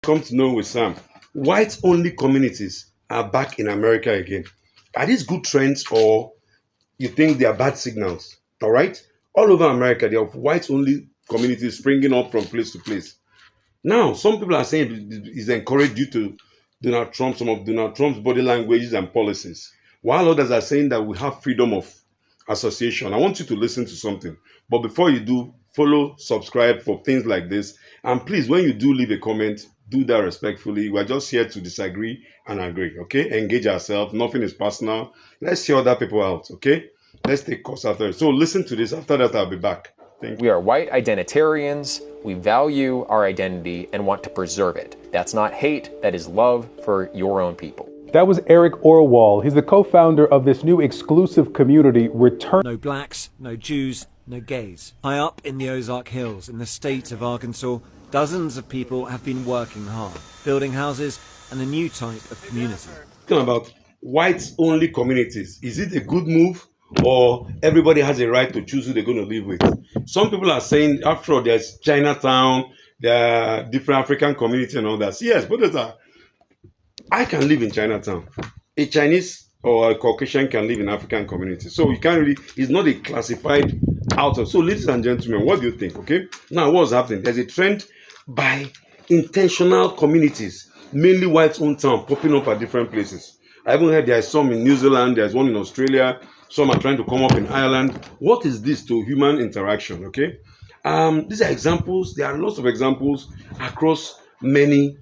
Come to know with Sam. White-only communities are back in America again. Are these good trends or you think they are bad signals? All right? All over America, there are white-only communities springing up from place to place. Now, some people are saying it's encouraged due to Donald Trump, some of Donald Trump's body languages and policies, while others are saying that we have freedom of association. I want you to listen to something. But before you do, follow, subscribe for things like this. And please, when you do leave a comment, do that respectfully. We're just here to disagree and agree, okay? Engage ourselves. Nothing is personal. Let's hear other people out, okay? Let's take course after. So listen to this. After that, I'll be back. Thank you. We are white identitarians. We value our identity and want to preserve it. That's not hate. That is love for your own people. That was Eric Orwell. He's the co-founder of this new exclusive community, Return. No blacks, no Jews, no gays. High up in the Ozark Hills, in the state of Arkansas, dozens of people have been working hard, building houses and a new type of community. Talking about whites-only communities, is it a good move or everybody has a right to choose who they're going to live with? Some people are saying, after all, there's Chinatown, there are different African communities and all that. Yes, but I can live in Chinatown. A Chinese or a Caucasian can live in African communities. So you can't really, it's not a classified outer. So ladies and gentlemen, what do you think? Okay. Now what's happening? There's a trend by intentional communities, mainly white-owned town, popping up at different places. I even heard there's some in New Zealand, there's one in Australia, some are trying to come up in Ireland. What is this to human interaction? Okay. These are examples. There are lots of examples across many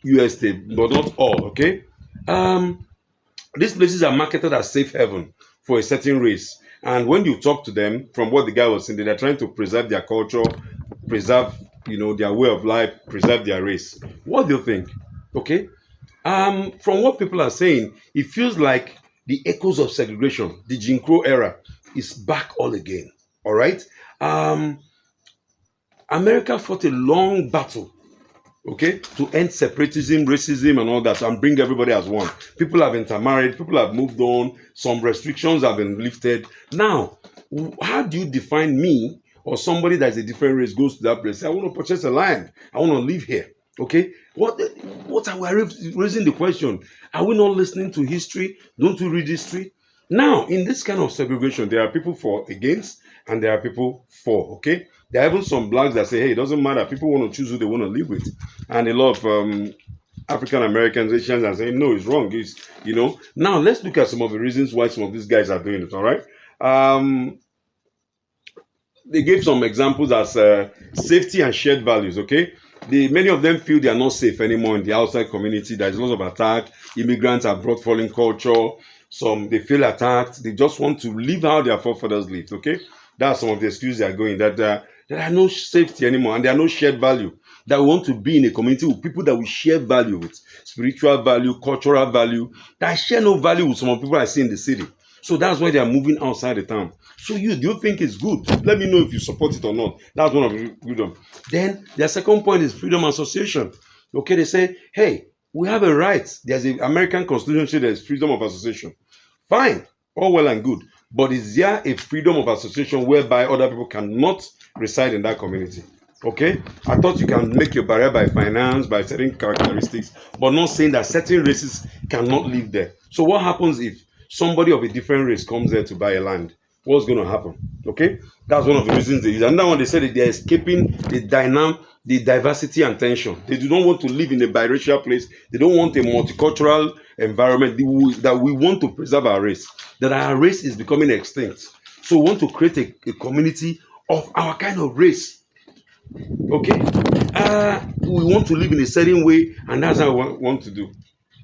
US states, but not all, okay? These places are marketed as safe haven for a certain race. And when you talk to them, from what the guy was saying, they're trying to preserve their culture, preserve, their way of life, preserve their race. What do you think? Okay? From what people are saying, it feels like the echoes of segregation, the Jim Crow era, is back all again. All right? America fought a long battle, okay, to end separatism, racism, and all that, and bring everybody as one. People have intermarried, people have moved on, some restrictions have been lifted. Now, how do you define me or somebody that's a different race goes to that place? I want to purchase a land. I want to live here. Okay? What are we raising the question? Are we not listening to history? Don't we read history? Now, in this kind of segregation, there are people for against and there are people for, okay? There are even some blacks that say, hey, it doesn't matter. People want to choose who they want to live with. And a lot of African Americans, Asians are saying, no, it's wrong. It's, Now, let's look at some of the reasons why some of these guys are doing it, all right? They gave some examples as safety and shared values, okay? Many of them feel they are not safe anymore in the outside community. There's lots of attack. Immigrants have brought falling culture. Some, they feel attacked. They just want to live how their forefathers lived, okay? That's some of the excuses they are going, that there are no safety anymore and there are no shared value. That we want to be in a community with people that we share value with, spiritual value, cultural value, that share no value with some of the people I see in the city. So that's why they are moving outside the town. So do you think it's good? Let me know if you support it or not. That's one of the freedom. Then their second point is freedom of association. Okay, they say, hey, we have a right. There's an American Constitution says there's freedom of association. Fine, all well and good. But is there a freedom of association whereby other people cannot reside in that community? Okay? I thought you can make your barrier by finance, by certain characteristics, but not saying that certain races cannot live there. So what happens if somebody of a different race comes there to buy a land? What's going to happen? Okay? That's one of the reasons they use. Another one, they said that they're escaping the diversity and tension. They do not want to live in a biracial place. They don't want a multicultural environment. That we want to preserve our race. That our race is becoming extinct. So we want to create a community of our kind of race. Okay? We want to live in a certain way, and that's how we want to do.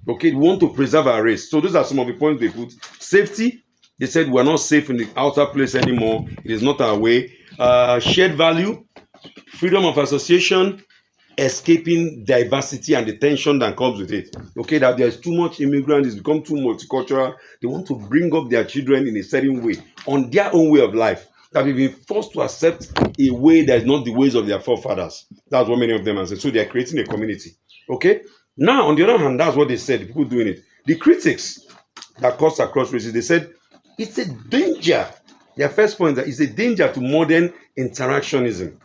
Okay? We want to preserve our race. So those are some of the points they put. Safety. They said we're not safe in the outer place anymore. It is not our way. Shared value, freedom of association, escaping diversity and the tension that comes with it. Okay, that there's too much immigrants, it's become too multicultural. They want to bring up their children in a certain way, on their own way of life. That we've been forced to accept a way that is not the ways of their forefathers. That's what many of them have said. So they're creating a community. Okay? Now, on the other hand, that's what they said, the people doing it. The critics that cuts across races, they said, it's a danger. Their first point is that it's a danger to modern interactionism.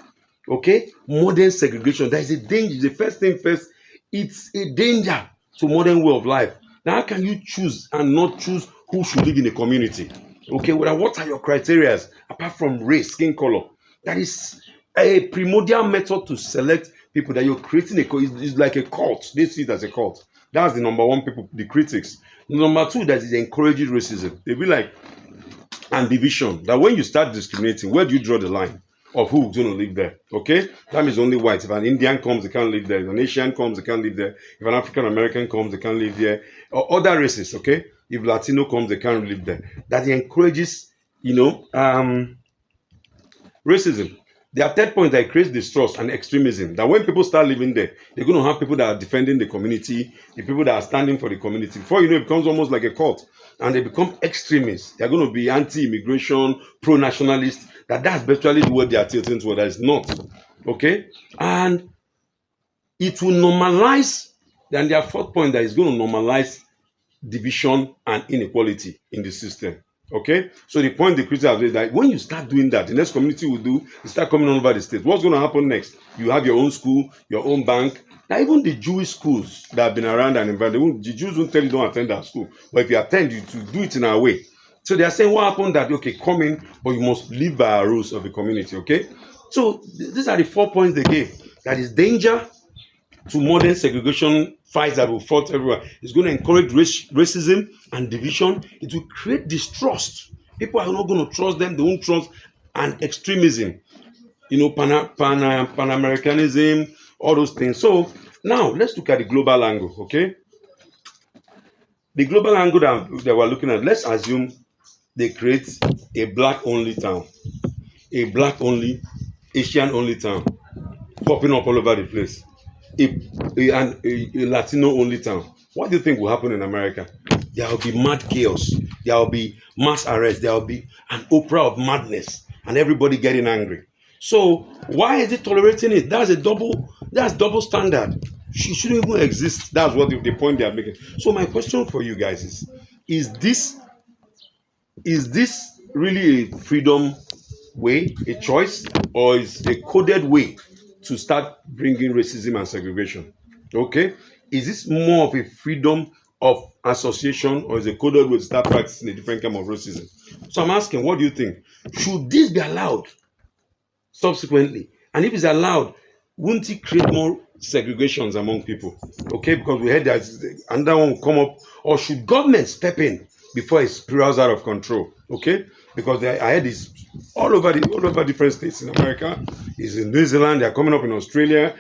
Okay, modern segregation. There is a danger. The first thing first, it's a danger to modern way of life. Now, how can you choose and not choose who should live in a community? Okay, well, what are your criteria apart from race, skin color? That is a primordial method to select people that you're creating. It's like a cult. They see it as a cult. That's the number one people, the critics. Number two, that is encouraging racism. They be like, and division. That when you start discriminating, where do you draw the line of who's going to live there? Okay, that means only white. If an Indian comes, they can't live there. If an Asian comes, they can't live there. If an African American comes, they can't live there. Or other races, okay. If Latino comes, they can't live there. That encourages, racism. Their third point, that creates distrust and extremism. That when people start living there, they're going to have people that are defending the community, the people that are standing for the community. Before you know, it becomes almost like a cult, and they become extremists. They're going to be anti-immigration, pro-nationalist. That's virtually the word they are tilting toward. That is not. Okay, and it will normalize. Then their fourth point, that is going to normalize division and inequality in the system. Okay, so the point the critics have is that when you start doing that, the next community will do, you start coming all over the state. What's going to happen next? You have your own school, your own bank. Now, even the Jewish schools that have been around and invented, the Jews won't tell you don't attend that school, but if you attend, you to do it in a way. So they are saying, what happened that, okay, come in, but you must live by our rules of the community. Okay, so these are the 4 points they gave. That is danger to modern segregation fights that will fought everywhere. It's going to encourage racism and division. It will create distrust. People are not going to trust them. They won't trust. And extremism, Pan-Americanism, all those things. So now let's look at the global angle, okay? The global angle that we're looking at, let's assume they create a black-only town, a black-only, Asian-only town, popping up all over the place. A Latino only town. What do you think will happen in America? There will be mad chaos. There will be mass arrest. There will be an opera of madness and everybody getting angry. So why is it tolerating it? That's double standard. It shouldn't even exist. That's what the point they are making. So my question for you guys is this really a freedom way, a choice, or is a coded way to start bringing racism and segregation? Okay, is this more of a freedom of association, or is a coded way to start practicing a different kind of racism? So I'm asking, what do you think? Should this be allowed subsequently? And if it's allowed, wouldn't it create more segregations among people? Okay, because we heard that another one will come up. Or should government step in before it spirals out of control? Okay, because I heard this all over different states in America. Is in New Zealand. They are coming up in Australia.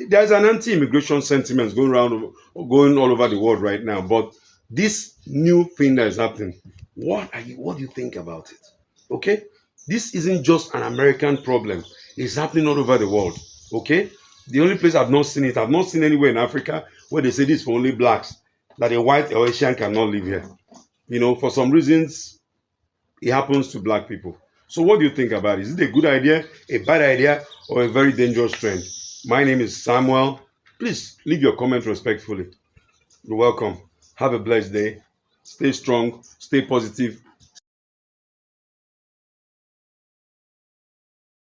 There's an anti-immigration sentiment going all over the world right now. But this new thing that is happening, what do you think about it? Okay, this isn't just an American problem. It's happening all over the world. Okay, the only place I've not seen anywhere in Africa where they say this for only blacks, that a white or Asian cannot live here. For some reasons, it happens to black people. So what do you think about it? Is it a good idea, a bad idea, or a very dangerous trend? My name is Samuel. Please leave your comment respectfully. You're welcome. Have a blessed day. Stay strong, stay positive,